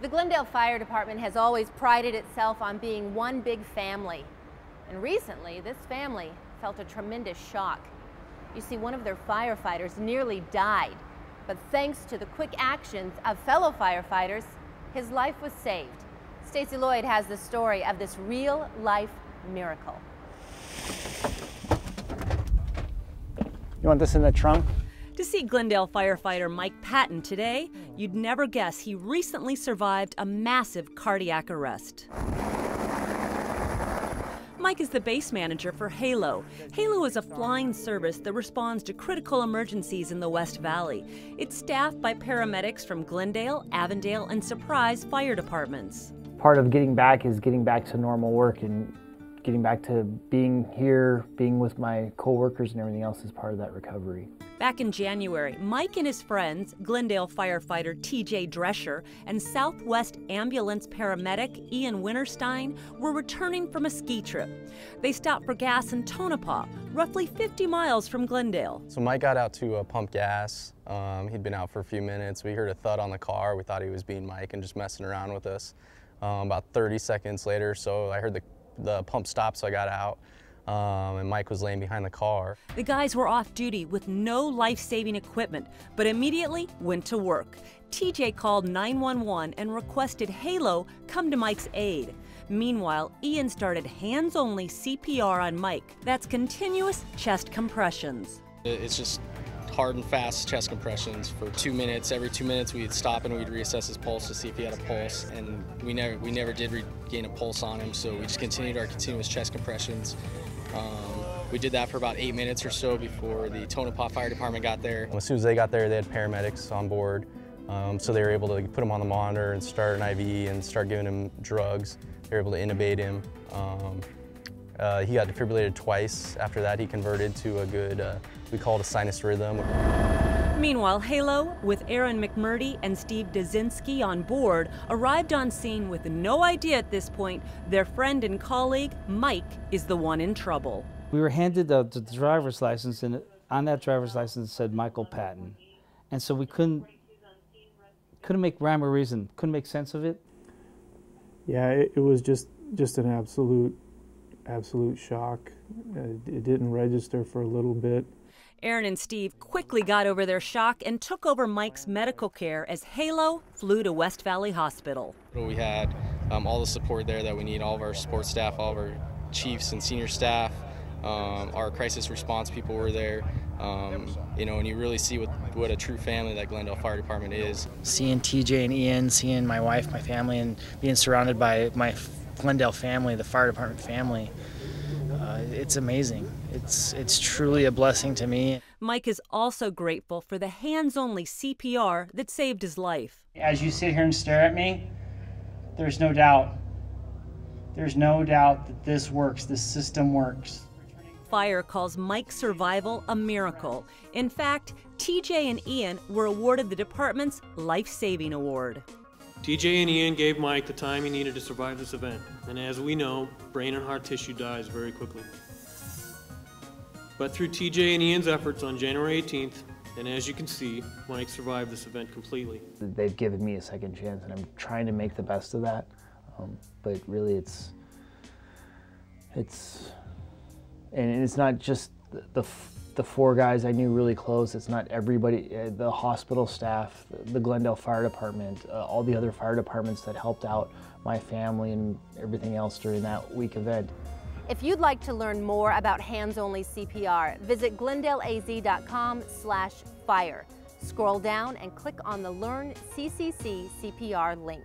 The Glendale Fire Department has always prided itself on being one big family. And recently, this family felt a tremendous shock. You see, one of their firefighters nearly died, but thanks to the quick actions of fellow firefighters, his life was saved. Stacy Lloyd has the story of this real-life miracle. You want this in the trunk? To see Glendale firefighter Mike Patton today, you'd never guess he recently survived a massive cardiac arrest. Mike is the base manager for HALO. HALO is a flying service that responds to critical emergencies in the West Valley. It's staffed by paramedics from Glendale, Avondale, and Surprise fire departments. Part of getting back is getting back to normal work, and getting back to being here, being with my co-workers and everything else is part of that recovery. Back in January, Mike and his friends, Glendale firefighter TJ Drescher and Southwest ambulance paramedic Ian Winterstein, were returning from a ski trip. They stopped for gas in Tonopah, roughly 50 miles from Glendale. So Mike got out to pump gas. He'd been out for a few minutes. We heard a thud on the car. We thought he was being Mike and just messing around with us. About 30 seconds later, so I heard the pump stop, so I got out. And Mike was laying behind the car. The guys were off duty with no life-saving equipment, but immediately went to work. TJ called 911 and requested HALO come to Mike's aid. Meanwhile, Ian started hands-only CPR on Mike. That's continuous chest compressions. It's just hard and fast chest compressions for 2 minutes. Every 2 minutes we'd stop and we'd reassess his pulse to see if he had a pulse, and we never did regain a pulse on him, so we just continued our continuous chest compressions. We did that for about 8 minutes or so before the Tonopah Fire Department got there. As soon as they got there, they had paramedics on board, so they were able to put him on the monitor and start an IV and start giving him drugs. They were able to intubate him. He got defibrillated twice. After that, he converted to a good, we call it a sinus rhythm. Meanwhile, HALO, with Aaron McMurdie and Steve Dudzinski on board, arrived on scene with no idea at this point their friend and colleague, Mike, is the one in trouble. We were handed the driver's license, and on that driver's license said Michael Patton. And so we couldn't make rhyme or reason, couldn't make sense of it. Yeah, it was just an absolute shock. It didn't register for a little bit. Aaron and Steve quickly got over their shock and took over Mike's medical care as HALO flew to West Valley Hospital. We had all the support there that we need, all of our support staff, all of our chiefs and senior staff, our crisis response people were there. You know, and you really see what a true family that Glendale Fire Department is. Seeing TJ and Ian, seeing my wife, my family, and being surrounded by my Glendale family, the fire department family, it's amazing. It's truly a blessing to me. Mike is also grateful for the hands-only CPR that saved his life. As you sit here and stare at me, there's no doubt. There's no doubt that this works, this system works. Fire calls Mike's survival a miracle. In fact, TJ and Ian were awarded the department's Life-Saving Award. TJ and Ian gave Mike the time he needed to survive this event, and as we know, brain and heart tissue dies very quickly. But through TJ and Ian's efforts on January 18th, and as you can see, Mike survived this event completely. They've given me a second chance, and I'm trying to make the best of that. But really, it's not just the four guys I knew really close. It's not everybody, the hospital staff, the Glendale Fire Department, all the other fire departments that helped out my family and everything else during that week event. If you'd like to learn more about hands-only CPR, visit glendaleaz.com/fire. Scroll down and click on the Learn CCC-CPR link.